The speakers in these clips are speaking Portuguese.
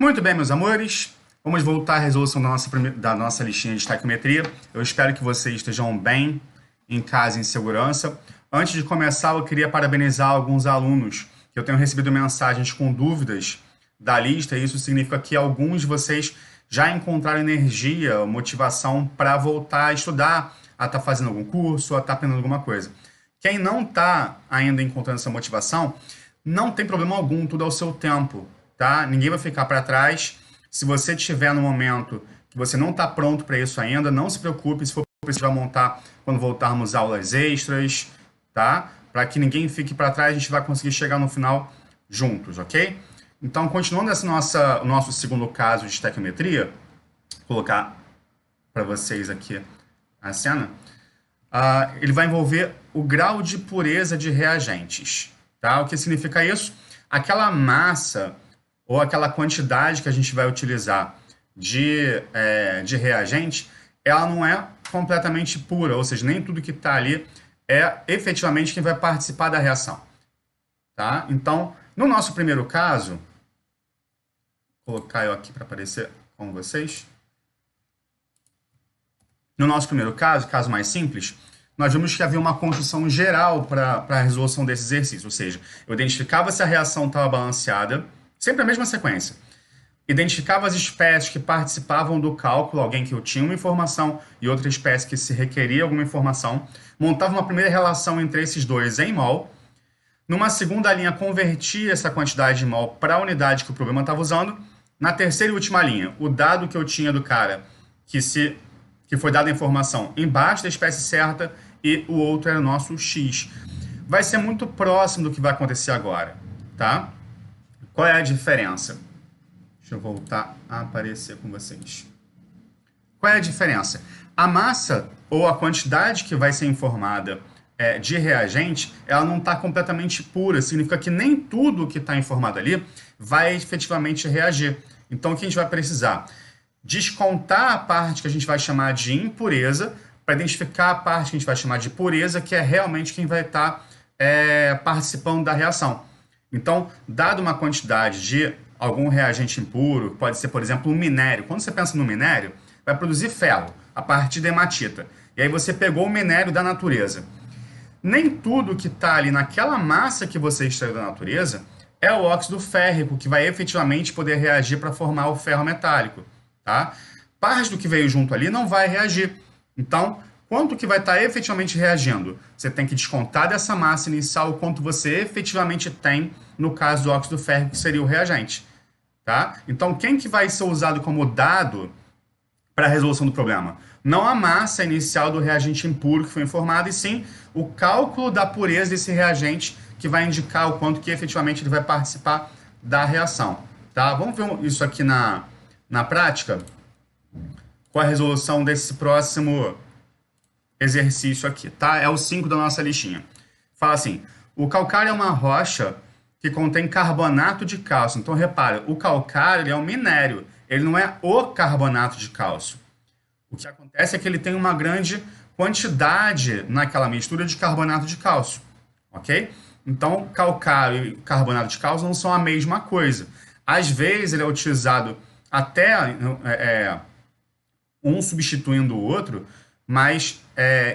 Muito bem, meus amores, vamos voltar à resolução da nossa listinha de estaquiometria. Eu espero que vocês estejam bem em casa, em segurança. Antes de começar, eu queria parabenizar alguns alunos que eu tenho recebido mensagens com dúvidas da lista, e isso significa que alguns de vocês já encontraram energia, motivação para voltar a estudar, a estar fazendo algum curso, a estar aprendendo alguma coisa. Quem não está ainda encontrando essa motivação, não tem problema algum, tudo ao seu tempo. Tá? Ninguém vai ficar para trás. Se você estiver no momento que você não está pronto para isso ainda, não se preocupe. Se for preciso montar quando voltarmos aulas extras, tá? Para que ninguém fique para trás, a gente vai conseguir chegar no final juntos, ok? Então, continuando esse nosso segundo caso de estequiometria, vou colocar para vocês aqui a cena. Ele vai envolver o grau de pureza de reagentes, tá? O que significa isso? Aquela massa ou aquela quantidade que a gente vai utilizar de reagente, ela não é completamente pura, ou seja, nem tudo que está ali é efetivamente quem vai participar da reação. Tá? Então, no nosso primeiro caso, vou colocar eu aqui para aparecer com vocês. No nosso primeiro caso mais simples, nós vimos que havia uma construção geral para a resolução desse exercício, ou seja, eu identificava se a reação estava balanceada, sempre a mesma sequência. Identificava as espécies que participavam do cálculo, alguém que eu tinha uma informação e outra espécie que se requeria alguma informação. Montava uma primeira relação entre esses dois em mol. Numa segunda linha, convertia essa quantidade de mol para a unidade que o problema estava usando. Na terceira e última linha, o dado que eu tinha do cara que foi dada a informação embaixo da espécie certa e o outro era o nosso X. Vai ser muito próximo do que vai acontecer agora, tá? Qual é a diferença? Deixa eu voltar a aparecer com vocês. Qual é a diferença? A massa ou a quantidade que vai ser informada de reagente, ela não está completamente pura. Significa que nem tudo que está informado ali vai efetivamente reagir. Então, o que a gente vai precisar? Descontar a parte que a gente vai chamar de impureza para identificar a parte que a gente vai chamar de pureza, que é realmente quem vai estar participando da reação. Então, dado uma quantidade de algum reagente impuro, pode ser, por exemplo, um minério. Quando você pensa no minério, vai produzir ferro a partir da hematita. E aí você pegou o minério da natureza. Nem tudo que está ali naquela massa que você extraiu da natureza é o óxido férrico que vai efetivamente poder reagir para formar o ferro metálico. Tá? Parte do que veio junto ali não vai reagir. Então, quanto que vai estar efetivamente reagindo? Você tem que descontar dessa massa inicial o quanto você efetivamente tem no caso do óxido férrico, que seria o reagente. Tá? Então, quem que vai ser usado como dado para a resolução do problema? Não a massa inicial do reagente impuro que foi informado, e sim o cálculo da pureza desse reagente, que vai indicar o quanto que efetivamente ele vai participar da reação. Tá? Vamos ver isso aqui na prática, com a resolução desse próximo exercício aqui, tá? É o 5 da nossa listinha. Fala assim, o calcário é uma rocha que contém carbonato de cálcio. Então, repara, o calcário ele é um minério, ele não é o carbonato de cálcio. O que acontece é que ele tem uma grande quantidade naquela mistura de carbonato de cálcio, ok? Então, calcário e carbonato de cálcio não são a mesma coisa. Às vezes, ele é utilizado até um substituindo o outro, mas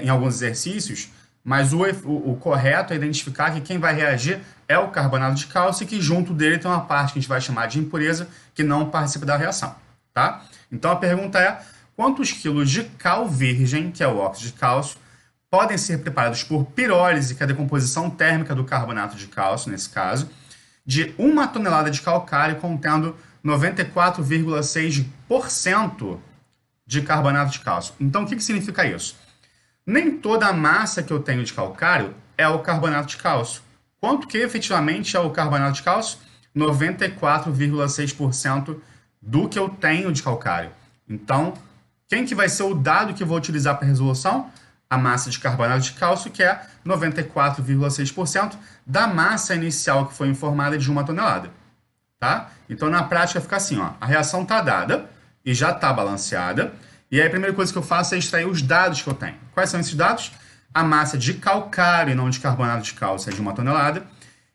em alguns exercícios, mas o correto é identificar que quem vai reagir é o carbonato de cálcio e que junto dele tem uma parte que a gente vai chamar de impureza que não participa da reação, tá? Então a pergunta é, quantos quilos de cal virgem, que é o óxido de cálcio, podem ser preparados por pirólise, que é a decomposição térmica do carbonato de cálcio, nesse caso, de 1 tonelada de calcário contendo 94,6% de carbonato de cálcio. Então, o que significa isso? Nem toda a massa que eu tenho de calcário é o carbonato de cálcio. Quanto que efetivamente é o carbonato de cálcio? 94,6% do que eu tenho de calcário. Então, quem que vai ser o dado que eu vou utilizar para a resolução? A massa de carbonato de cálcio, que é 94,6% da massa inicial que foi informada de 1 tonelada. Tá? Então, na prática, fica assim, ó, a reação está dada e já está balanceada. E aí, a primeira coisa que eu faço é extrair os dados que eu tenho. Quais são esses dados? A massa de calcário e não de carbonato de cálcio é de 1 tonelada.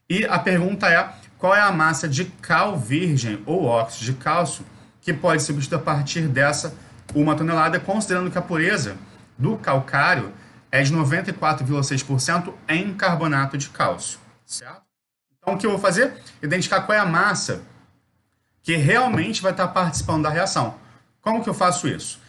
E a pergunta é, qual é a massa de cal virgem ou óxido de cálcio que pode ser substituída a partir dessa 1 tonelada, considerando que a pureza do calcário é de 94,6% em carbonato de cálcio, certo? Então, o que eu vou fazer? Identificar qual é a massa que realmente vai estar participando da reação. Como que eu faço isso?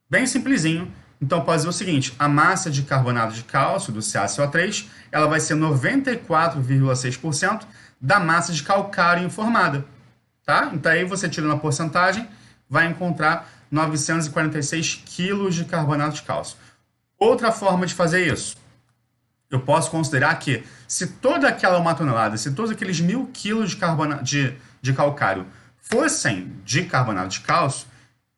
Bem simplesinho. Então, pode dizer o seguinte, a massa de carbonato de cálcio, do CaCO3, ela vai ser 94,6% da massa de calcário informada, tá? Então, aí você tira uma porcentagem, vai encontrar 946 quilos de carbonato de cálcio. Outra forma de fazer isso, eu posso considerar que se toda aquela 1 tonelada, se todos aqueles 1.000 quilos de calcário fossem de carbonato de cálcio,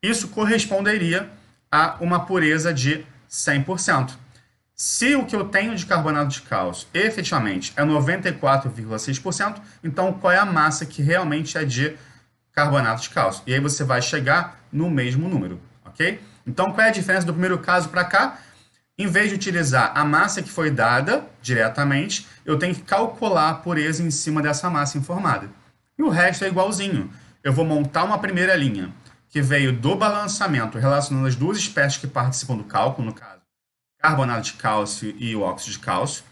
isso corresponderia a uma pureza de 100%. Se o que eu tenho de carbonato de cálcio efetivamente é 94,6%, então qual é a massa que realmente é de carbonato de cálcio? E aí você vai chegar no mesmo número, ok? Então qual é a diferença do primeiro caso para cá? Em vez de utilizar a massa que foi dada diretamente, eu tenho que calcular a pureza em cima dessa massa informada. E o resto é igualzinho. Eu vou montar uma primeira linha que veio do balanceamento relacionando as duas espécies que participam do cálculo, no caso, carbonato de cálcio e o óxido de cálcio.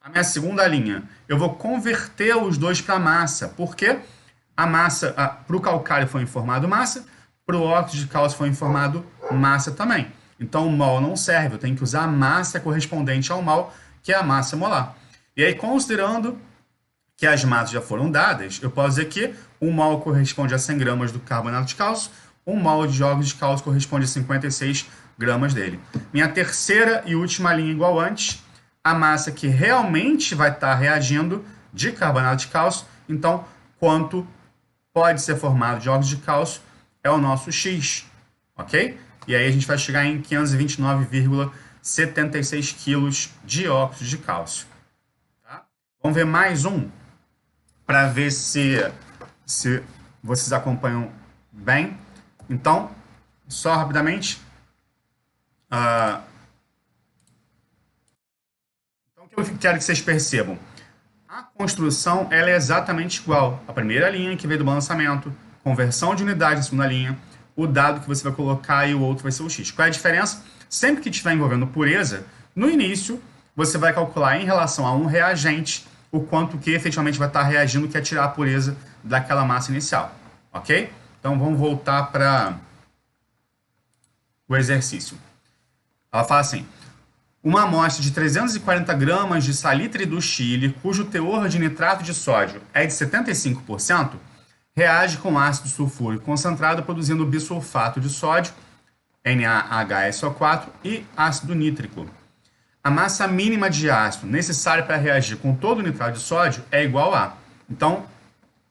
A minha segunda linha, eu vou converter os dois para massa, porque a massa, para o calcário foi informado massa, para o óxido de cálcio foi informado massa também. Então, o mol não serve, eu tenho que usar a massa correspondente ao mol, que é a massa molar. E aí, considerando que as massas já foram dadas, eu posso dizer que um mol corresponde a 100 gramas do carbonato de cálcio, um mol de óxido de cálcio corresponde a 56 gramas dele. Minha terceira e última linha igual antes, a massa que realmente vai estar reagindo de carbonato de cálcio, então, quanto pode ser formado de óxido de cálcio é o nosso X, ok? E aí a gente vai chegar em 529,76 quilos de óxido de cálcio. Tá? Vamos ver mais um, para ver se vocês acompanham bem. Então, só rapidamente. Então, o que eu quero que vocês percebam? A construção ela é exatamente igual. A primeira linha que veio do balançamento, conversão de unidade na segunda linha, o dado que você vai colocar e o outro vai ser o X. Qual é a diferença? Sempre que estiver envolvendo pureza, no início, você vai calcular em relação a um reagente o quanto que efetivamente vai estar reagindo, que é tirar a pureza daquela massa inicial. Ok? Então, vamos voltar para o exercício. Ela fala assim, uma amostra de 340 gramas de salitre do Chile, cujo teor de nitrato de sódio é de 75%, reage com ácido sulfúrico concentrado, produzindo bisulfato de sódio, NaHSO4, e ácido nítrico. A massa mínima de ácido necessária para reagir com todo o nitrato de sódio é igual a... Então,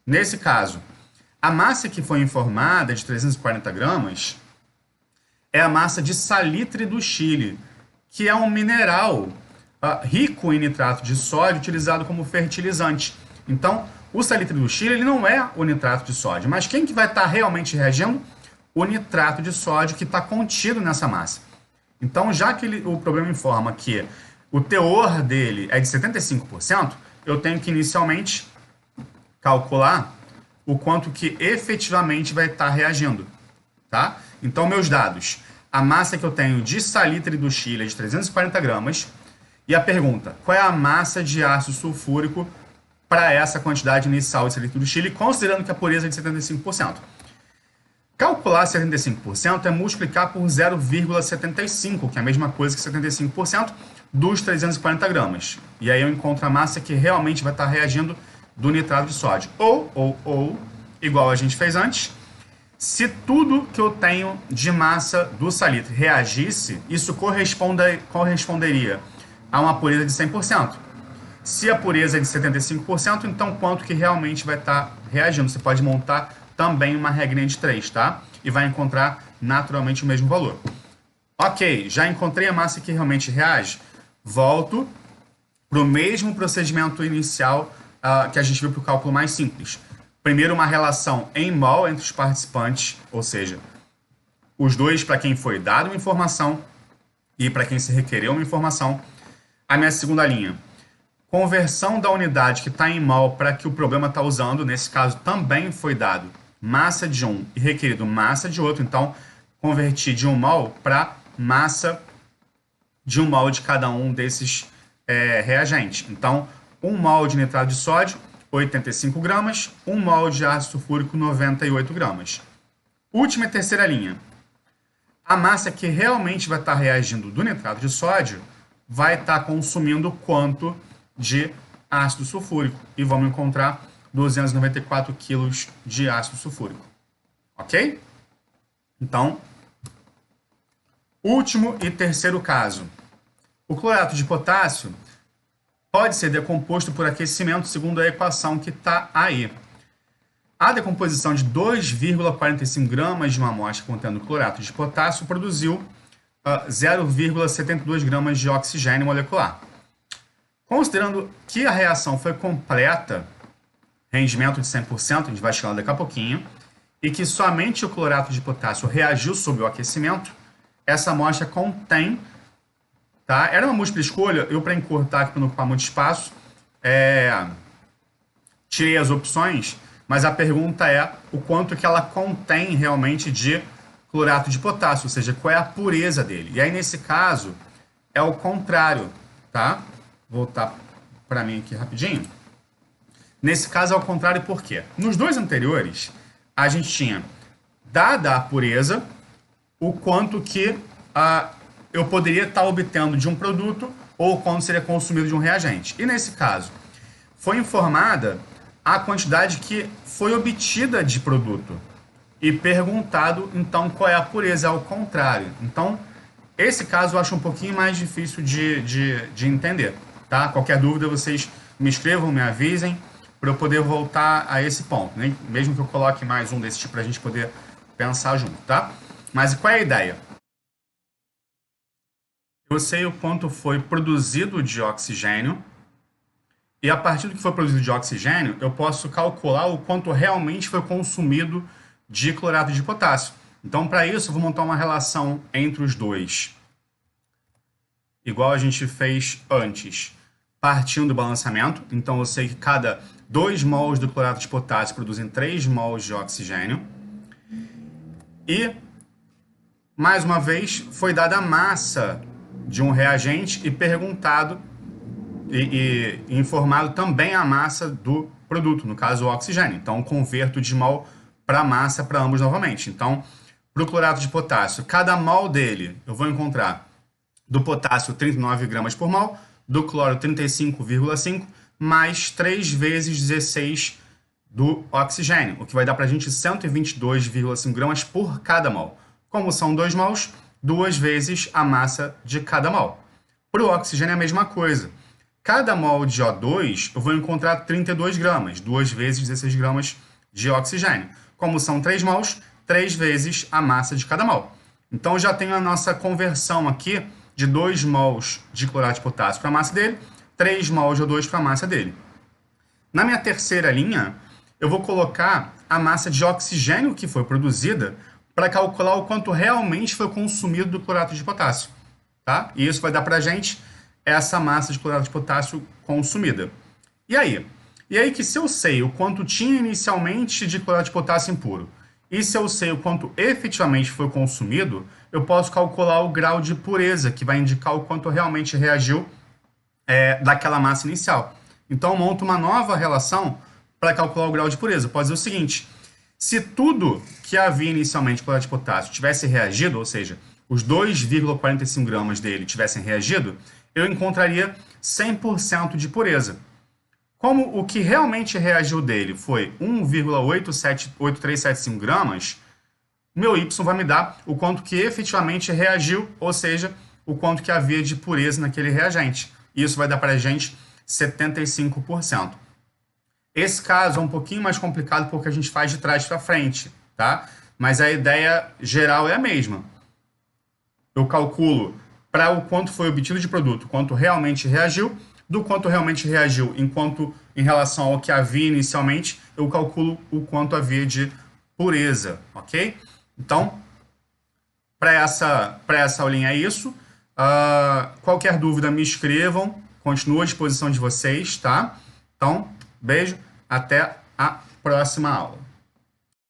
nesse caso, a massa que foi informada de 340 gramas é a massa de salitre do Chile, que é um mineral rico em nitrato de sódio utilizado como fertilizante. Então, o salitre do Chile ele não é o nitrato de sódio, mas quem que vai estar realmente reagindo? O nitrato de sódio que está contido nessa massa. Então, já que o problema informa que o teor dele é de 75%, eu tenho que inicialmente calcular o quanto que efetivamente vai estar reagindo. Tá? Então, meus dados, a massa que eu tenho de salitre do Chile é de 340 gramas, e a pergunta, qual é a massa de ácido sulfúrico para essa quantidade inicial de salitre do Chile, considerando que a pureza é de 75%. Calcular 75% é multiplicar por 0,75, que é a mesma coisa que 75% dos 340 gramas. E aí eu encontro a massa que realmente vai estar reagindo do nitrato de sódio. Ou, igual a gente fez antes, se tudo que eu tenho de massa do salitre reagisse, isso corresponderia a uma pureza de 100%. Se a pureza é de 75%, então quanto que realmente vai estar reagindo? Você pode montar também uma regrinha de 3, tá? E vai encontrar naturalmente o mesmo valor. Ok, já encontrei a massa que realmente reage. Volto para o mesmo procedimento inicial que a gente viu para o cálculo mais simples. Primeiro, uma relação em mol entre os participantes, ou seja, os dois para quem foi dada uma informação e para quem se requereu uma informação. A minha segunda linha, Conversão da unidade que está em mol para que o problema está usando, nesse caso também foi dado massa de um e requerido massa de outro, então converti de 1 mol para massa de 1 mol de cada um desses reagentes. Então, 1 mol de nitrato de sódio, 85 gramas, 1 mol de ácido sulfúrico, 98 gramas. Última e terceira linha. A massa que realmente vai estar reagindo do nitrato de sódio vai estar consumindo quanto de ácido sulfúrico. E vamos encontrar 294 kg de ácido sulfúrico. Ok? Então, último e terceiro caso. O clorato de potássio pode ser decomposto por aquecimento segundo a equação que está aí. A decomposição de 2,45 gramas de uma amostra contendo clorato de potássio produziu 0,72 gramas de oxigênio molecular. Considerando que a reação foi completa, rendimento de 100%, a gente vai chegar daqui a pouquinho, e que somente o clorato de potássio reagiu sob o aquecimento, essa amostra contém, tá? Era uma múltipla escolha, eu para encurtar aqui para não ocupar muito espaço, tirei as opções, mas a pergunta é o quanto que ela contém realmente de clorato de potássio, ou seja, qual é a pureza dele. E aí, nesse caso, é o contrário, tá? Vou voltar para mim aqui rapidinho. Nesse caso, é o contrário por quê? Nos dois anteriores, a gente tinha, dada a pureza, o quanto que eu poderia estar obtendo de um produto ou o quanto seria consumido de um reagente. E nesse caso, foi informada a quantidade que foi obtida de produto e perguntado, então, qual é a pureza, ao contrário. Então, esse caso eu acho um pouquinho mais difícil de entender, tá? Qualquer dúvida, vocês me escrevam, me avisem, para eu poder voltar a esse ponto, né? Mesmo que eu coloque mais um desse tipo para a gente poder pensar junto, tá? Mas qual é a ideia? Eu sei o quanto foi produzido de oxigênio, e a partir do que foi produzido de oxigênio, eu posso calcular o quanto realmente foi consumido de clorato de potássio. Então, para isso, eu vou montar uma relação entre os dois, igual a gente fez antes, partindo do balanceamento. Então, eu sei que cada 2 mols do clorato de potássio produzem 3 mols de oxigênio. E, mais uma vez, foi dada a massa de um reagente e perguntado e informado também a massa do produto, no caso o oxigênio. Então, converto de mol para massa para ambos novamente. Então, para o clorato de potássio, cada mol dele eu vou encontrar do potássio 39 gramas por mol, do cloro 35,5, mais 3 vezes 16 do oxigênio, o que vai dar para a gente 122,5 gramas por cada mol. Como são 2 mols, 2 vezes a massa de cada mol. Para o oxigênio é a mesma coisa. Cada mol de O2 eu vou encontrar 32 gramas, 2 vezes 16 gramas de oxigênio. Como são 3 mols, 3 vezes a massa de cada mol. Então já tenho a nossa conversão aqui de 2 mols de clorato de potássio para a massa dele, 3 mols de O2 para a massa dele. Na minha terceira linha, eu vou colocar a massa de oxigênio que foi produzida para calcular o quanto realmente foi consumido do clorato de potássio, tá? E isso vai dar para a gente essa massa de clorato de potássio consumida. E aí? E aí que se eu sei o quanto tinha inicialmente de clorato de potássio impuro, e se eu sei o quanto efetivamente foi consumido, eu posso calcular o grau de pureza, que vai indicar o quanto realmente reagiu daquela massa inicial. Então, eu monto uma nova relação para calcular o grau de pureza. Pode ser o seguinte: se tudo que havia inicialmente de clorato de potássio tivesse reagido, ou seja, os 2,45 gramas dele tivessem reagido, eu encontraria 100% de pureza. Como o que realmente reagiu dele foi 1,8375 gramas, meu Y vai me dar o quanto que efetivamente reagiu, ou seja, o quanto que havia de pureza naquele reagente. Isso vai dar para a gente 75%. Esse caso é um pouquinho mais complicado porque a gente faz de trás para frente, tá? Mas a ideia geral é a mesma. Eu calculo para o quanto foi obtido de produto, quanto realmente reagiu, do quanto realmente reagiu em relação ao que havia inicialmente, eu calculo o quanto havia de pureza, ok? Então, para essa aulinha é isso. Qualquer dúvida me escrevam, continuo à disposição de vocês, tá? Então, beijo, até a próxima aula.